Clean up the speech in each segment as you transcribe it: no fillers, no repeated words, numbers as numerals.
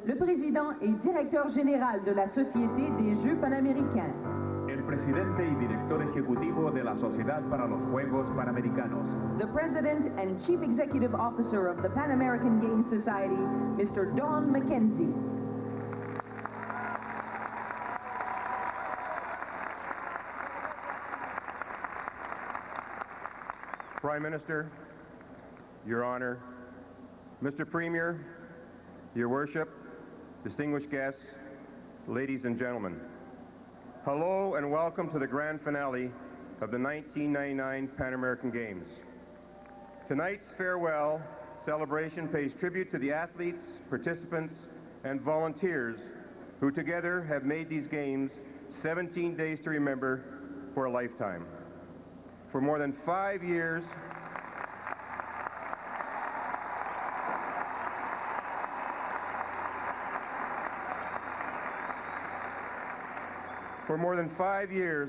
le président et directeur général de la Société des Jeux Panaméricains. El presidente y director ejecutivo de la Sociedad para los Juegos Panamericanos. The President and Chief Executive Officer of the Pan American Games Society, Mr. Don McKenzie. Prime Minister, Your Honor, Mr. Premier, Your Worship, distinguished guests, ladies and gentlemen. Hello and welcome to the grand finale of the 1999 Pan American Games. Tonight's farewell celebration pays tribute to the athletes, participants, and volunteers who together have made these games 17 days to remember for a lifetime. For more than 5 years,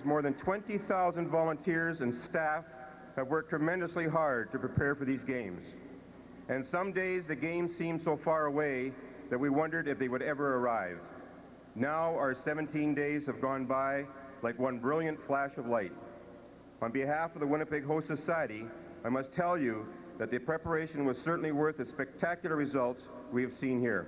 more than 20,000 volunteers and staff have worked tremendously hard to prepare for these games. And some days the games seemed so far away that we wondered if they would ever arrive. Now our 17 days have gone by like one brilliant flash of light. On behalf of the Winnipeg Host Society, I must tell you that the preparation was certainly worth the spectacular results we have seen here.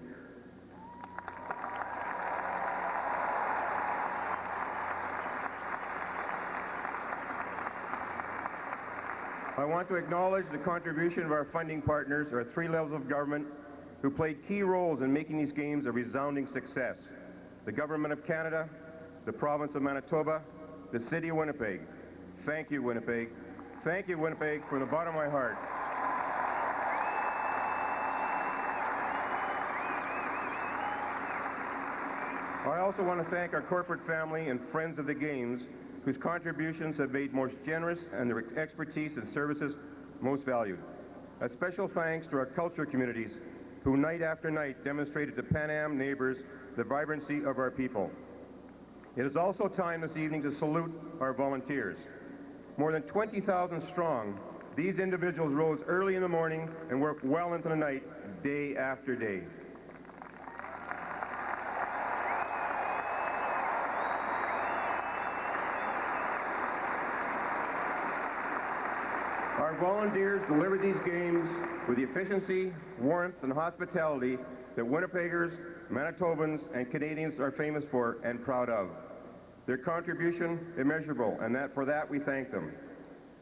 I want to acknowledge the contribution of our funding partners, our three levels of government, who played key roles in making these games a resounding success. The Government of Canada, the Province of Manitoba, the City of Winnipeg. Thank you, Winnipeg. Thank you, Winnipeg, from the bottom of my heart. I also want to thank our corporate family and friends of the Games, whose contributions have made most generous and their expertise and services most valued. A special thanks to our culture communities, who night after night demonstrated to Pan Am neighbors the vibrancy of our people. It is also time this evening to salute our volunteers. More than 20,000 strong, these individuals rose early in the morning and worked well into the night, day after day. Our volunteers delivered these games with the efficiency, warmth, and hospitality that Winnipeggers, Manitobans, and Canadians are famous for and proud of. Their contribution immeasurable, and for that we thank them.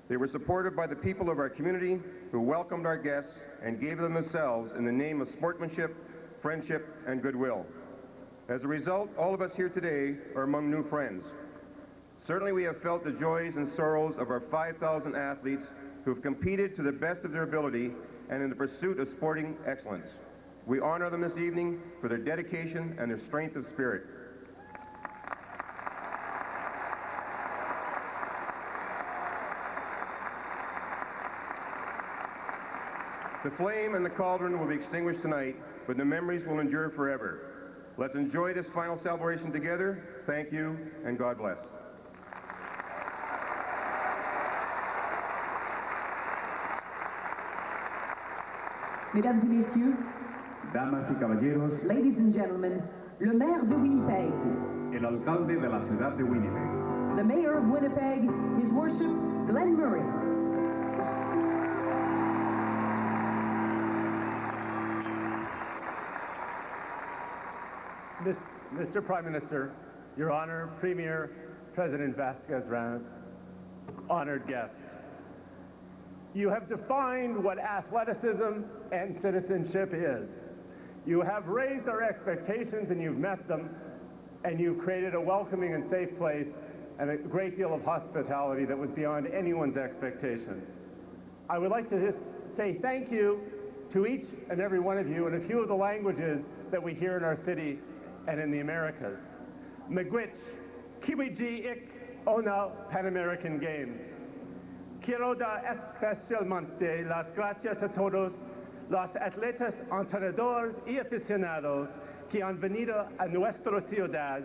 They were supported by the people of our community who welcomed our guests and gave them themselves in the name of sportsmanship, friendship, and goodwill. As a result, all of us here today are among new friends. Certainly we have felt the joys and sorrows of our 5,000 athletes who have competed to the best of their ability and in the pursuit of sporting excellence. We honor them this evening for their dedication and their strength of spirit. The flame and the cauldron will be extinguished tonight, but the memories will endure forever. Let's enjoy this final celebration together. Thank you, and God bless. Mesdames et messieurs, Damas y caballeros, ladies and gentlemen, le maire de Winnipeg, el alcalde de la ciudad de Winnipeg, the mayor of Winnipeg, His Worship Glenn Murray. Mr. Prime Minister, Your Honor, Premier, President Vasquez-Ramos, honored guests. You have defined what athleticism and citizenship is. You have raised our expectations and you've met them, and you've created a welcoming and safe place and a great deal of hospitality that was beyond anyone's expectations. I would like to just say thank you to each and every one of you in a few of the languages that we hear in our city and in the Americas. Miigwech, Kiwiji Ik Ona Pan American Games. Quiero dar especialmente las gracias a todos los atletas, entrenadores y aficionados que han venido a nuestra ciudad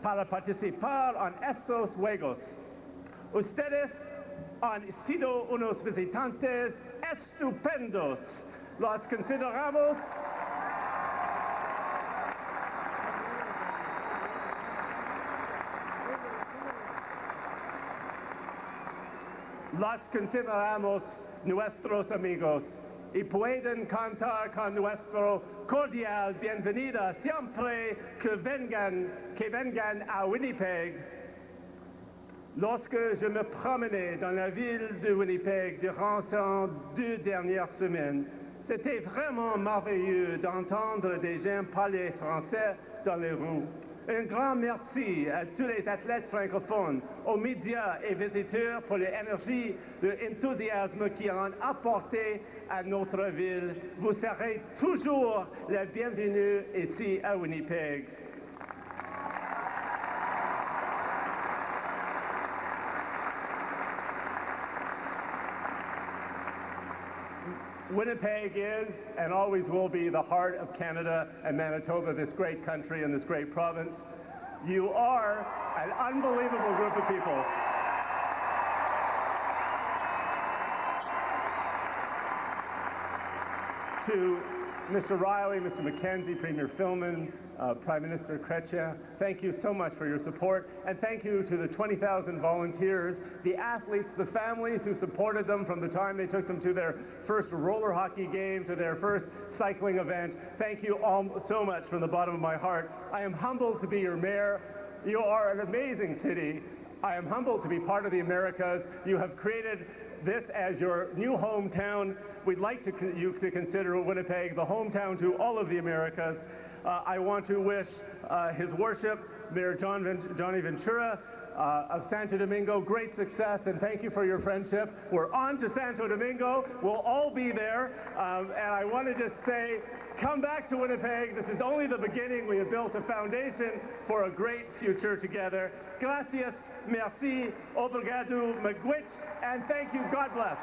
para participar en estos Juegos. Ustedes han sido unos visitantes estupendos. Los consideramos los consideramos nuestros amigos y pueden contar con nuestro cordial bienvenida siempre que vengan a Winnipeg. Lorsque je me promenais dans la ville de Winnipeg durant ces 2 dernières semaines, c'était vraiment merveilleux d'entendre des gens parler français dans les rues. Un grand merci à tous les athlètes francophones, aux médias et visiteurs pour l'énergie et l'enthousiasme qu'ils ont apporté à notre ville. Vous serez toujours la bienvenue ici à Winnipeg. Winnipeg is and always will be the heart of Canada and Manitoba, this great country and this great province. You are an unbelievable group of people. To Mr. Riley, Mr. McKenzie, Premier Philman, Prime Minister Chrétien, thank you so much for your support, and thank you to the 20,000 volunteers, the athletes, the families who supported them from the time they took them to their first roller hockey game, to their first cycling event. Thank you all so much from the bottom of my heart. I am humbled to be your mayor. You are an amazing city. I am humbled to be part of the Americas. You have created this as your new hometown. We'd like you to consider Winnipeg the hometown to all of the Americas. I want to wish His Worship, Mayor Johnny Ventura of Santo Domingo, great success, and thank you for your friendship. We're on to Santo Domingo. We'll all be there. And I want to just say, come back to Winnipeg. This is only the beginning. We have built a foundation for a great future together. Gracias, merci, obrigado, miigwech, and thank you. God bless.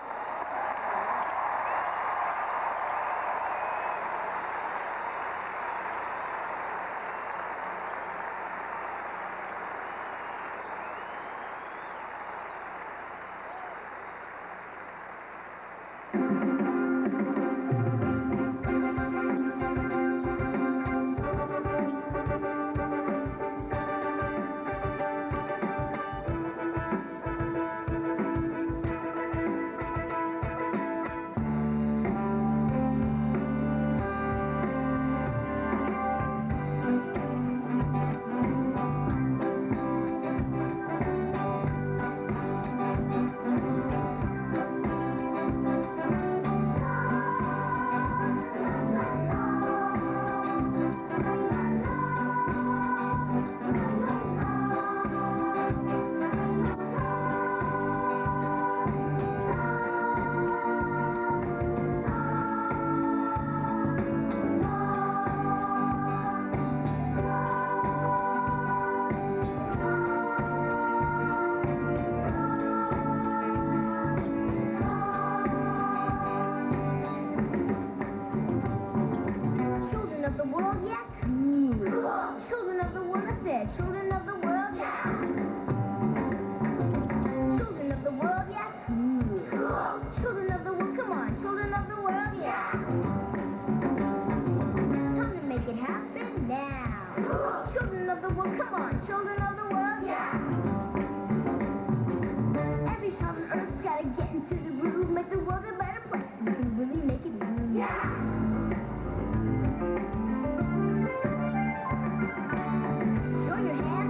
Throw your hands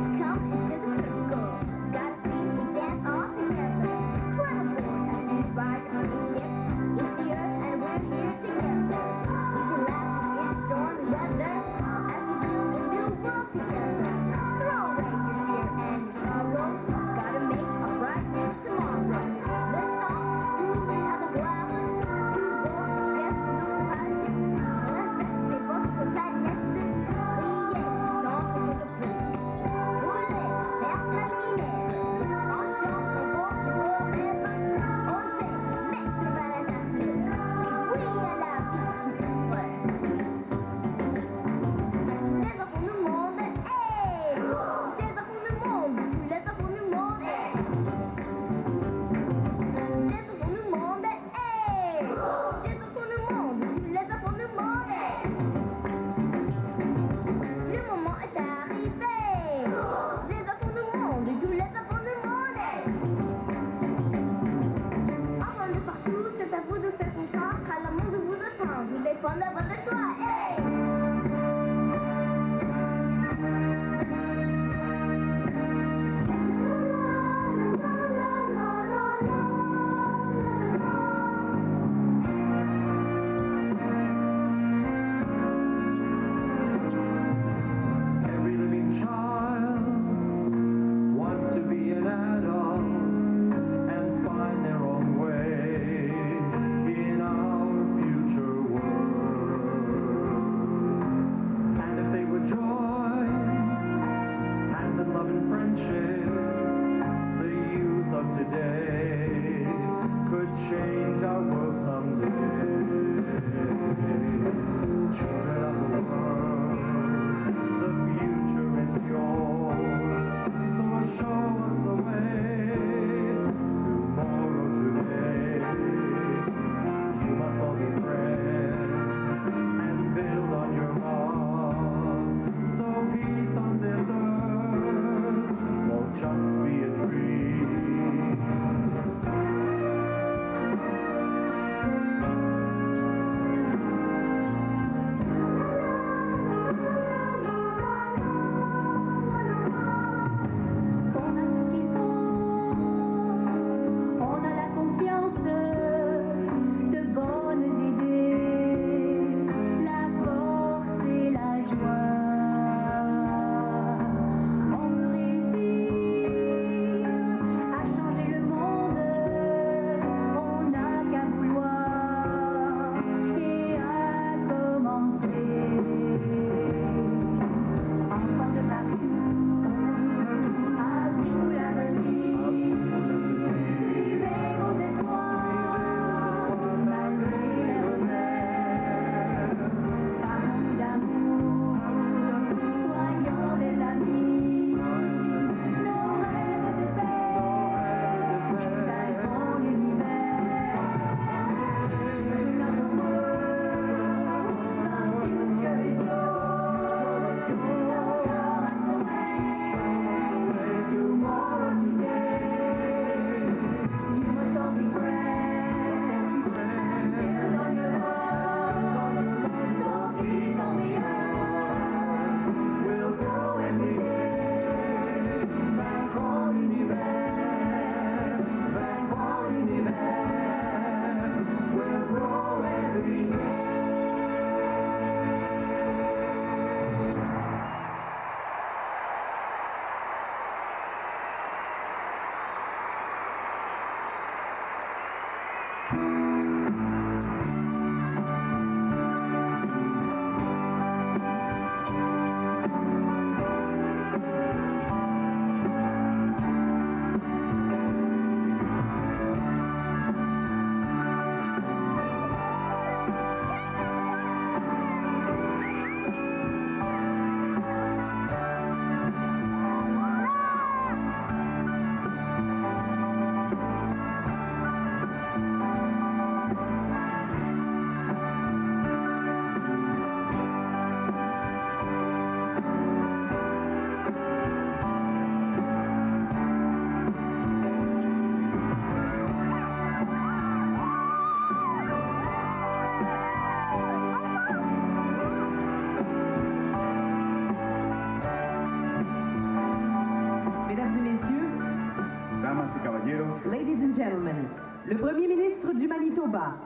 Ladies and gentlemen, le Premier ministre du Manitoba,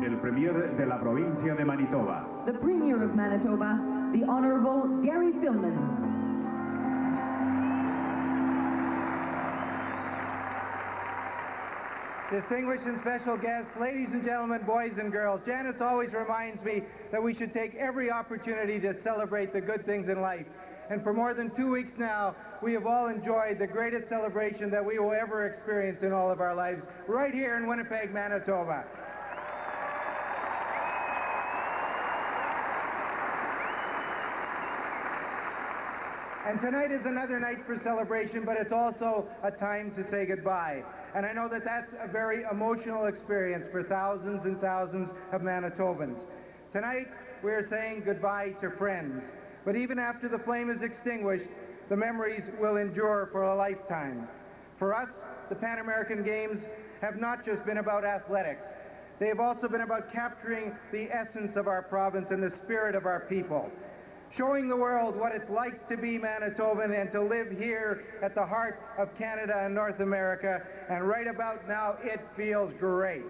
el premier de la provincia de Manitoba, the Premier of Manitoba, the Honorable Gary Filman. Distinguished and special guests, ladies and gentlemen, boys and girls, Janice always reminds me that we should take every opportunity to celebrate the good things in life. And for more than 2 weeks now, we have all enjoyed the greatest celebration that we will ever experience in all of our lives, right here in Winnipeg, Manitoba. And tonight is another night for celebration, but it's also a time to say goodbye. And I know that that's a very emotional experience for thousands and thousands of Manitobans. Tonight, we're saying goodbye to friends. But even after the flame is extinguished, the memories will endure for a lifetime. For us, the Pan American Games have not just been about athletics. They have also been about capturing the essence of our province and the spirit of our people. Showing the world what it's like to be Manitoban and to live here at the heart of Canada and North America. And right about now, it feels great.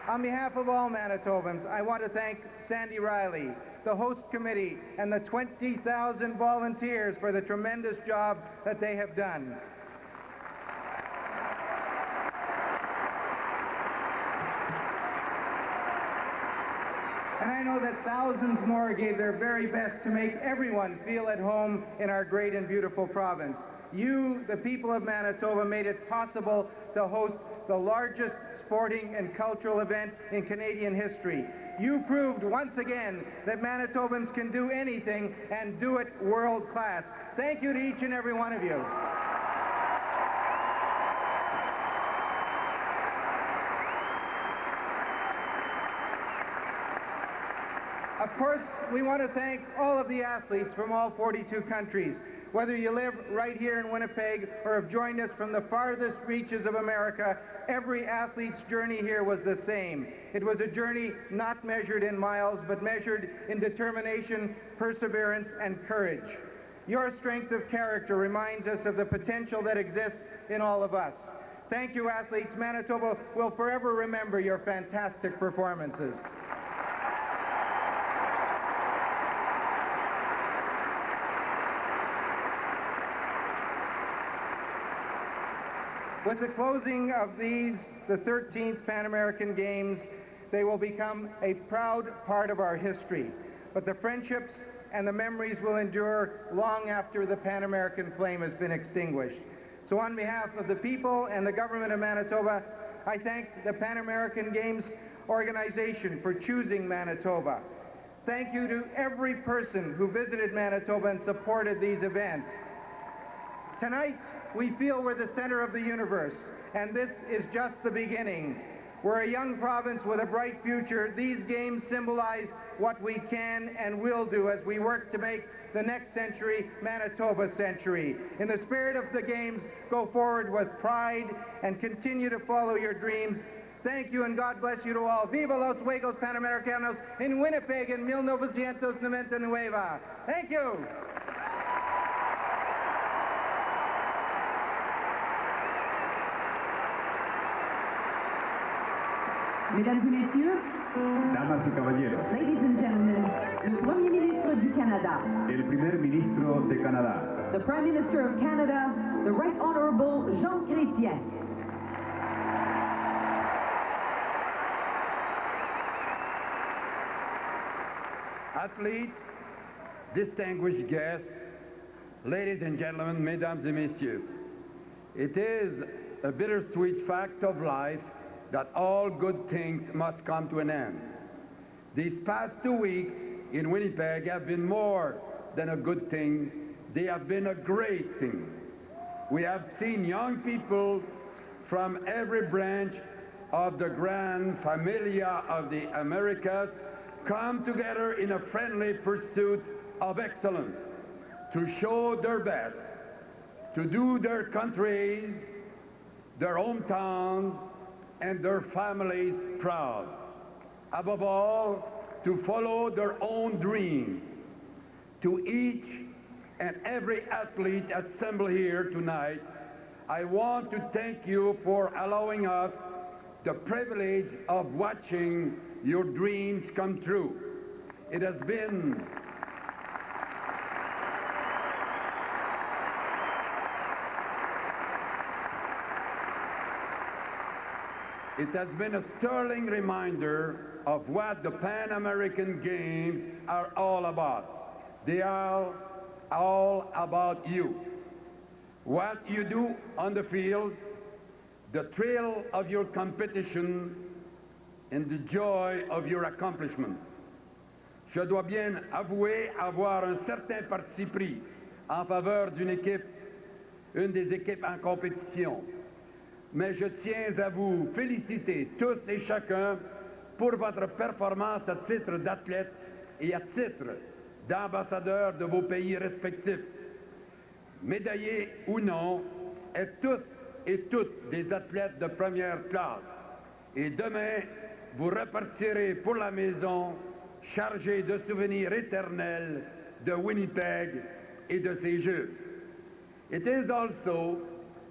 On behalf of all Manitobans, I want to thank Sandy Riley, the host committee, and the 20,000 volunteers for the tremendous job that they have done. And I know that thousands more gave their very best to make everyone feel at home in our great and beautiful province. You, the people of Manitoba, made it possible to host the largest sporting and cultural event in Canadian history. You proved once again that Manitobans can do anything and do it world class. Thank you to each and every one of you. Of course, we want to thank all of the athletes from all 42 countries. Whether you live right here in Winnipeg or have joined us from the farthest reaches of America, every athlete's journey here was the same. It was a journey not measured in miles, but measured in determination, perseverance, and courage. Your strength of character reminds us of the potential that exists in all of us. Thank you, athletes. Manitoba will forever remember your fantastic performances. With the closing of these, the 13th Pan American Games, they will become a proud part of our history. But the friendships and the memories will endure long after the Pan American flame has been extinguished. So on behalf of the people and the government of Manitoba, I thank the Pan American Games organization for choosing Manitoba. Thank you to every person who visited Manitoba and supported these events. Tonight, we feel we're the center of the universe, and this is just the beginning. We're a young province with a bright future. These games symbolize what we can and will do as we work to make the next century Manitoba's century. In the spirit of the games, go forward with pride and continue to follow your dreams. Thank you and God bless you to all. Viva los Juegos Panamericanos in Winnipeg in 1999. Thank you. Mesdames et messieurs, damas y caballeros, ladies and gentlemen, le Premier ministre du Canada, el primer ministro de Canadá, the Prime Minister of Canada, the Right Honorable Jean Chrétien. Athletes, distinguished guests, ladies and gentlemen, mesdames et messieurs, it is a bittersweet fact of life that all good things must come to an end. These past 2 weeks in Winnipeg have been more than a good thing, they have been a great thing. We have seen young people from every branch of the grand familia of the Americas come together in a friendly pursuit of excellence, to show their best, to do their countries, their hometowns, and their families proud. Above all, to follow their own dreams. To each and every athlete assembled here tonight, I want to thank you for allowing us the privilege of watching your dreams come true. It has been a sterling reminder of what the Pan American Games are all about. They are all about you. What you do on the field, the thrill of your competition, and the joy of your accomplishments. Je dois bien avouer avoir un certain parti pris en faveur d'une équipe, une des équipes en compétition. Mais je tiens à vous féliciter tous et chacun pour votre performance à titre d'athlète et à titre d'ambassadeur de vos pays respectifs. Médaillés ou non, êtes tous et toutes des athlètes de première classe. Et demain, vous repartirez pour la maison chargés de souvenirs éternels de Winnipeg et de ses Jeux. It is also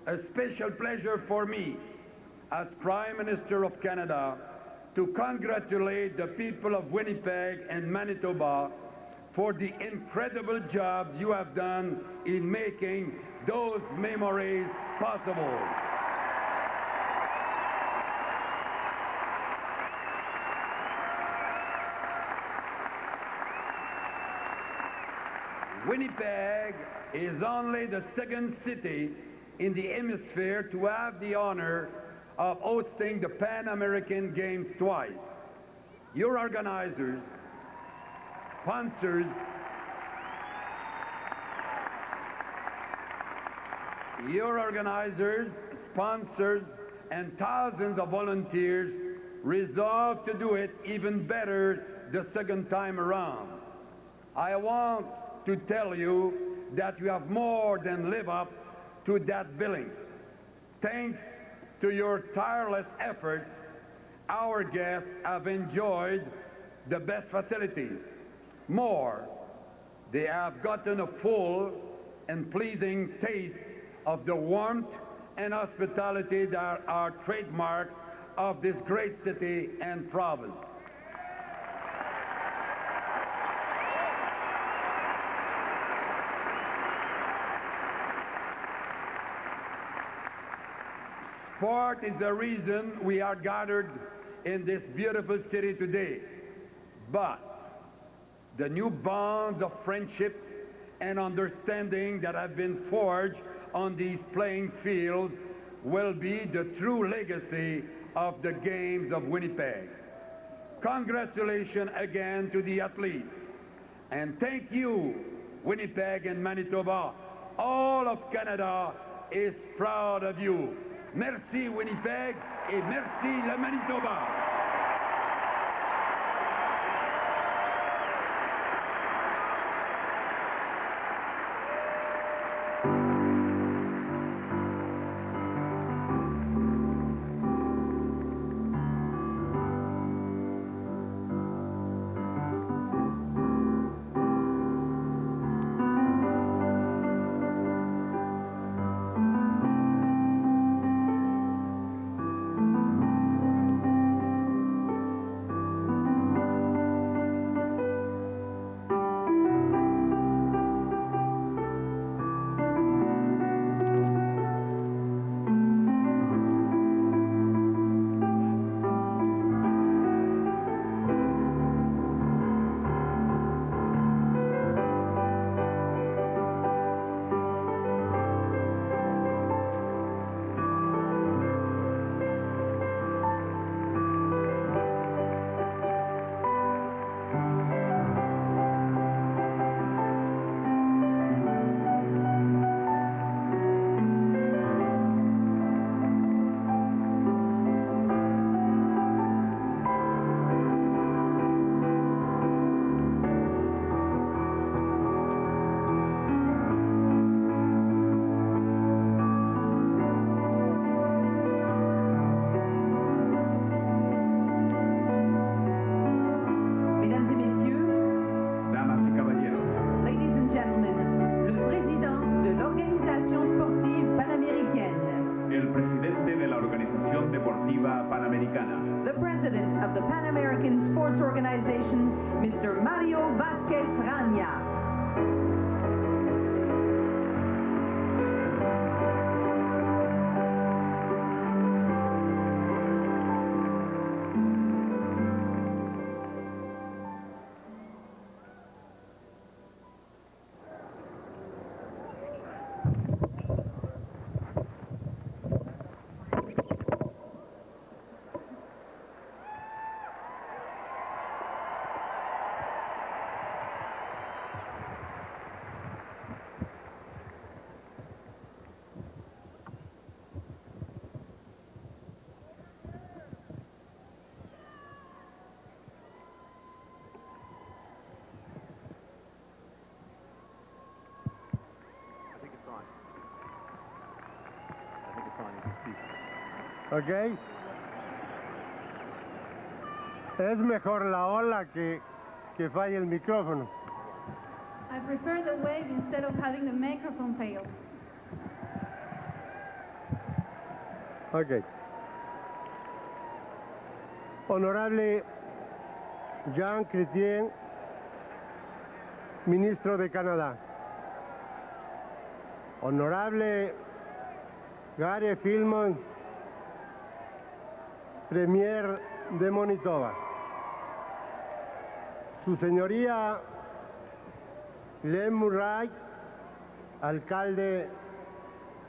a special pleasure for me, as Prime Minister of Canada, to congratulate the people of Winnipeg and Manitoba for the incredible job you have done in making those memories possible. Winnipeg is only the second city in the hemisphere to have the honor of hosting the Pan American Games twice. Your organizers, sponsors, and thousands of volunteers resolved to do it even better the second time around. I want to tell you that you have more than lived up to that billing. Thanks to your tireless efforts, our guests have enjoyed the best facilities. More, they have gotten a full and pleasing taste of the warmth and hospitality that are trademarks of this great city and province. Sport is the reason we are gathered in this beautiful city today. But the new bonds of friendship and understanding that have been forged on these playing fields will be the true legacy of the Games of Winnipeg. Congratulations again to the athletes. And thank you, Winnipeg and Manitoba. All of Canada is proud of you. Merci Winnipeg et merci le Manitoba. Directiva Panamericana. The President of the Pan American Sports Organization, Mr. Mario Vázquez Raña. ¿Ok? Es mejor la ola que falle el micrófono. I prefer the wave instead of having the microphone fail. Ok. Honorable Jean Chrétien, ministro de Canadá. Honorable Gary Filmon, Premier de Manitoba. Su señoría Len Murray, alcalde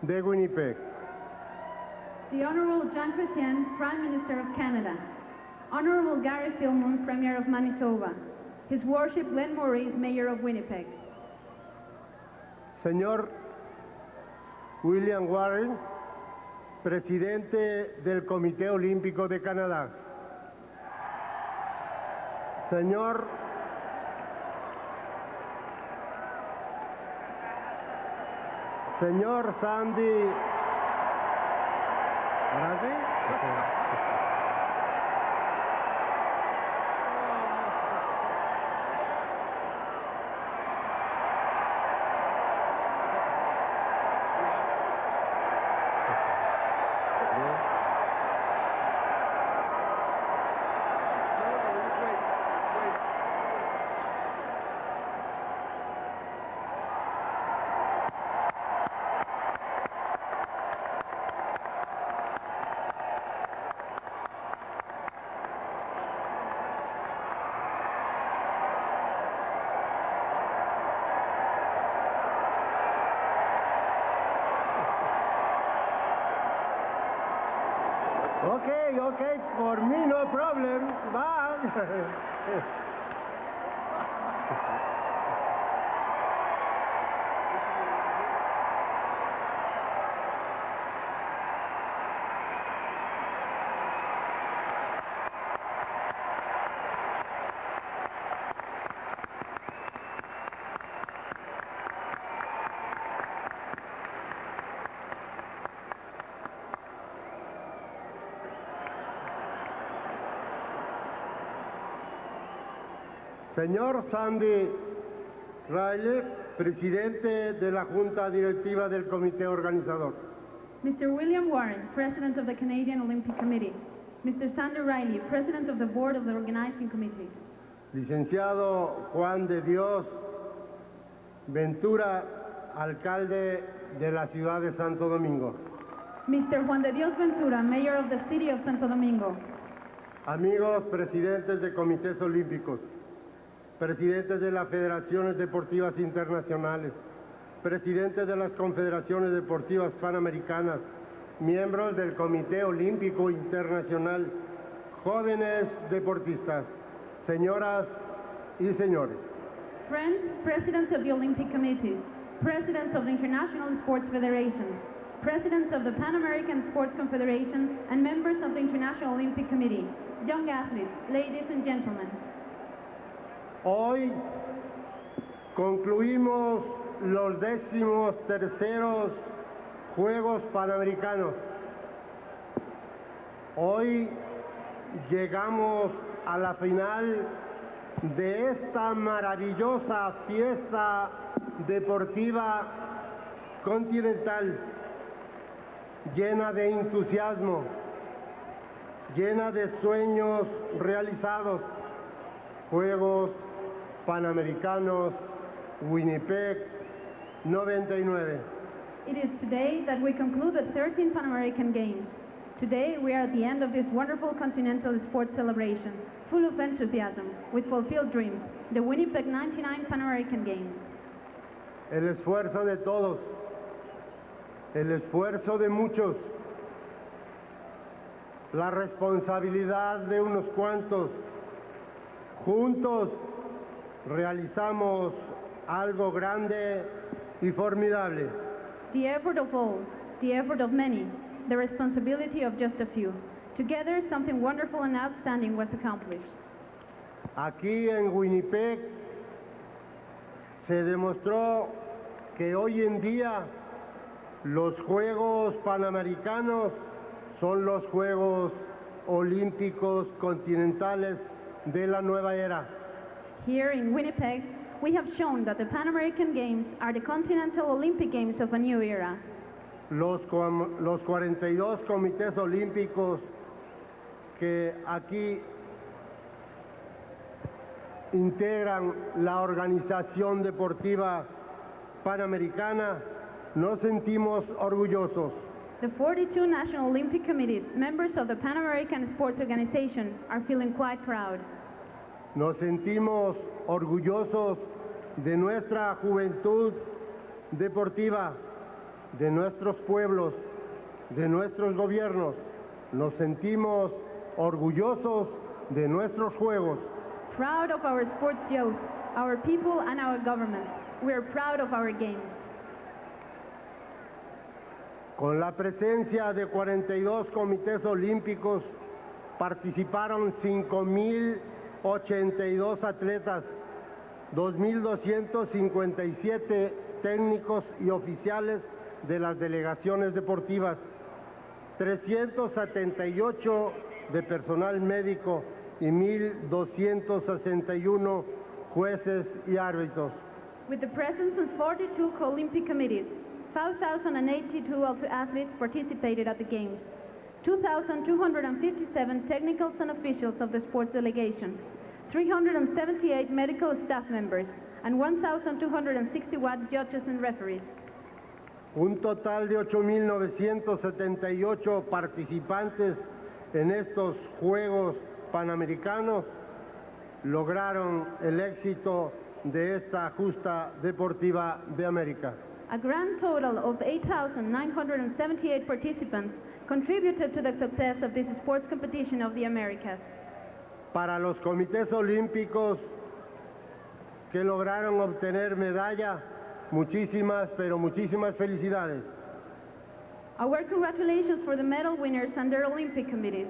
de Winnipeg. The Honorable Jean Chrétien, Prime Minister of Canada. Honorable Gary Filmon, Premier of Manitoba. His Worship Len Murray, Mayor of Winnipeg. Señor William Warren, Presidente del Comité Olímpico de Canadá. Señor Sandy. Okay, for me no problem. Bye. Señor Sandy Riley, presidente de la Junta Directiva del Comité Organizador. Mr. William Warren, President of the Canadian Olympic Committee. Mr. Sandy Riley, President of the Board of the Organizing Committee. Licenciado Juan de Dios Ventura, alcalde de la ciudad de Santo Domingo. Mr. Juan de Dios Ventura, Mayor of the City of Santo Domingo. Amigos presidentes de comités olímpicos, presidentes de las federaciones deportivas internacionales, presidentes de las confederaciones deportivas panamericanas, miembros del Comité Olímpico Internacional, jóvenes deportistas, señoras y señores. Friends, presidents of the Olympic Committees, presidents of the International Sports Federations, presidents of the Pan American Sports Confederation, and members of the International Olympic Committee, young athletes, ladies and gentlemen. Hoy concluimos los 13º Juegos Panamericanos. Hoy llegamos a la final de esta maravillosa fiesta deportiva continental, llena de entusiasmo, llena de sueños realizados. Juegos Panamericanos Winnipeg 99. It is today that we conclude the 13th Pan American Games. Today we are at the end of this wonderful continental sports celebration, full of enthusiasm, with fulfilled dreams, the Winnipeg 99 Pan American Games. El esfuerzo de todos, el esfuerzo de muchos, la responsabilidad de unos cuantos. Juntos realizamos algo grande y formidable. The effort of all, the effort of many, the responsibility of just a few. Together, something wonderful and outstanding was accomplished. Aquí en Winnipeg se demostró que hoy en día los Juegos Panamericanos son los Juegos Olímpicos Continentales de la nueva era. Here in Winnipeg, we have shown that the Pan American Games are the Continental Olympic Games of a new era. Los 42 comités olímpicos que aquí integran la organización deportiva panamericana, nos sentimos orgullosos. The 42 National Olympic Committees, members of the Pan American Sports Organization, are feeling quite proud. Nos sentimos orgullosos de nuestra juventud deportiva, de nuestros pueblos, de nuestros gobiernos. Nos sentimos orgullosos de nuestros juegos. Proud of our sports youth, our people and our government. We are proud of our games. Con la presencia de 42 comités olímpicos, participaron 5,082 atletas, 2,257 técnicos y oficiales de las delegaciones deportivas, 378 de personal médico y 1,261 jueces y árbitros. With the presence of 42 Olympic committees, 5,082 athletes participated at the Games, 2,257 technicals and officials of the sports delegation, 378 medical staff members, and 1,261 judges and referees. Un total de 8,978 participantes en estos Juegos Panamericanos lograron el éxito de esta justa deportiva de América. A grand total of 8,978 participants contributed to the success of this sports competition of the Americas. Para los comités olímpicos que lograron obtener medalla, muchísimas, pero muchísimas felicidades. Our congratulations for the medal winners and their Olympic committees.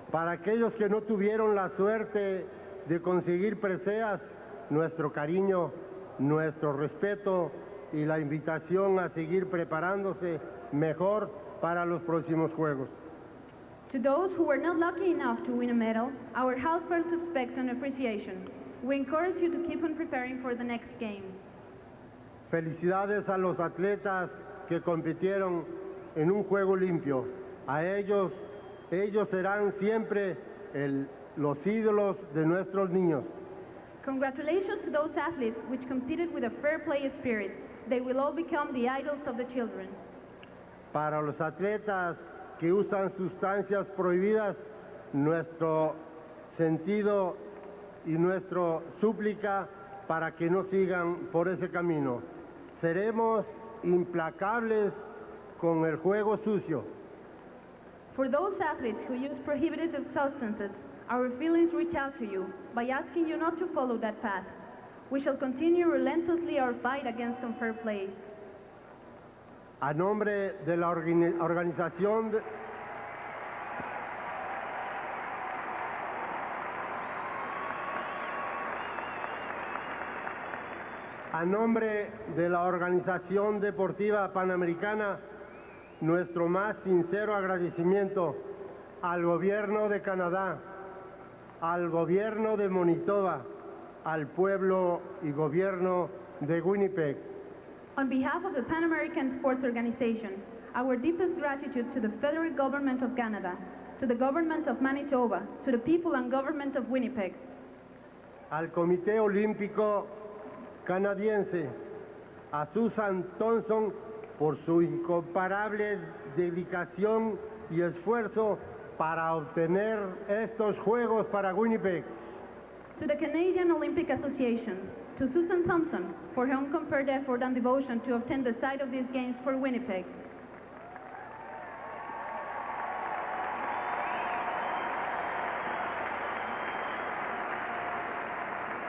Para aquellos que no tuvieron la suerte de conseguir preseas, nuestro cariño, nuestro respeto y la invitación a seguir preparándose mejor para los próximos Juegos. To those who were not lucky enough to win a medal, our heartfelt respect and appreciation. We encourage you to keep on preparing for the next Games. Felicidades a los atletas que compitieron en un juego limpio. A ellos serán siempre los ídolos de nuestros niños. Congratulations to those athletes which competed with a fair play spirit. They will all become the idols of the children. Para los atletas que usan sustancias prohibidas, nuestro sentido y nuestra súplica para que no sigan por ese camino. Seremos implacables con el juego sucio. For those athletes who use prohibited substances, our feelings reach out to you by asking you not to follow that path. We shall continue relentlessly our fight against unfair play. A nombre de la organización A nombre de la Organización Deportiva Panamericana, nuestro más sincero agradecimiento al Gobierno de Canadá, al Gobierno de Manitoba, al pueblo y Gobierno de Winnipeg. On behalf of the Pan American Sports Organization, our deepest gratitude to the Federal Government of Canada, to the government of Manitoba, to the people and government of Winnipeg, al Comité Olímpico Canadiense, a Susan Thompson por su incomparable dedicación y esfuerzo para obtener estos Juegos para Winnipeg, to the Canadian Olympic Association, to Susan Thompson for her uncompared effort and devotion to obtain the site of these games for Winnipeg,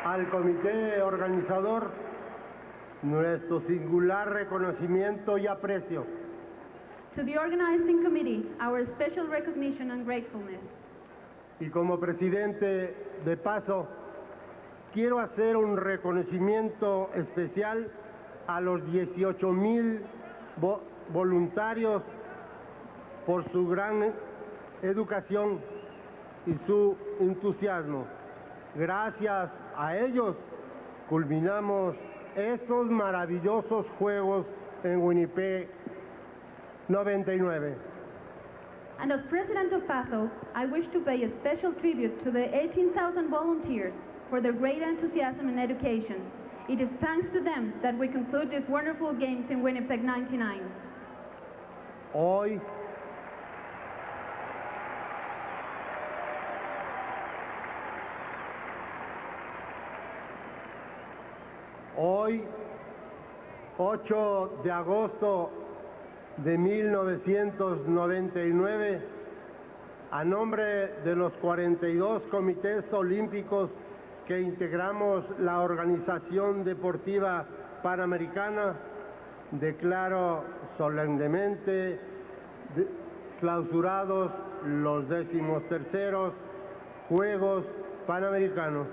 al comité organizador, nuestro singular reconocimiento y aprecio. to the organizing committee, our special recognition and gratefulness. Y como presidente de paso, quiero hacer un reconocimiento especial a los 18,000 voluntarios por su gran educación y su entusiasmo. Gracias a ellos culminamos estos maravillosos Juegos en Winnipeg 99. And as President of PASO, I wish to pay a special tribute to the 18,000 volunteers for their great enthusiasm in education. It is thanks to them that we conclude these wonderful games in Winnipeg 99. Hoy, Hoy, 8 de agosto de 1999, a nombre de los 42 comités olímpicos que integramos la Organización Deportiva Panamericana, declaro solemnemente clausurados los 13º Juegos Panamericanos.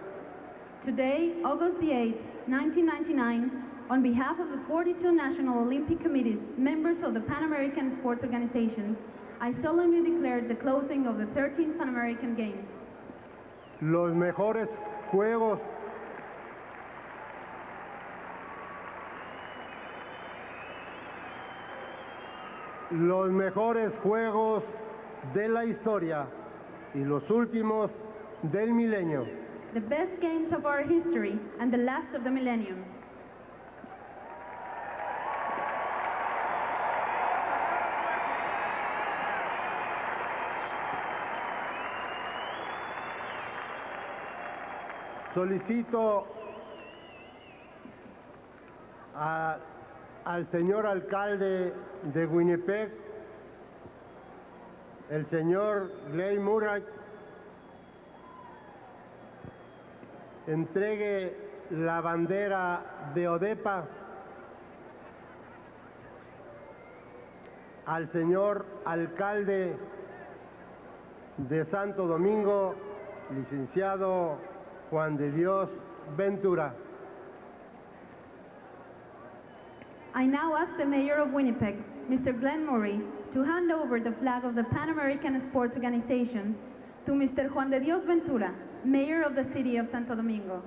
Today, August the 8th, 1999, on behalf of the 42 National Olympic Committees, members of the Pan American Sports Organization, I solemnly declare the closing of the 13th Pan American Games. Los mejores Juegos de la historia y los últimos del milenio. The best games of our history and the last of the millennium. Solicito al señor alcalde de Winnipeg, el señor Glenn Murray, entregue la bandera de ODEPA al señor alcalde de Santo Domingo, licenciado Juan de Dios Ventura. I now ask the Mayor of Winnipeg, Mr. Glenn Murray, to hand over the flag of the Pan American Sports Organization to Mr. Juan de Dios Ventura, Mayor of the City of Santo Domingo.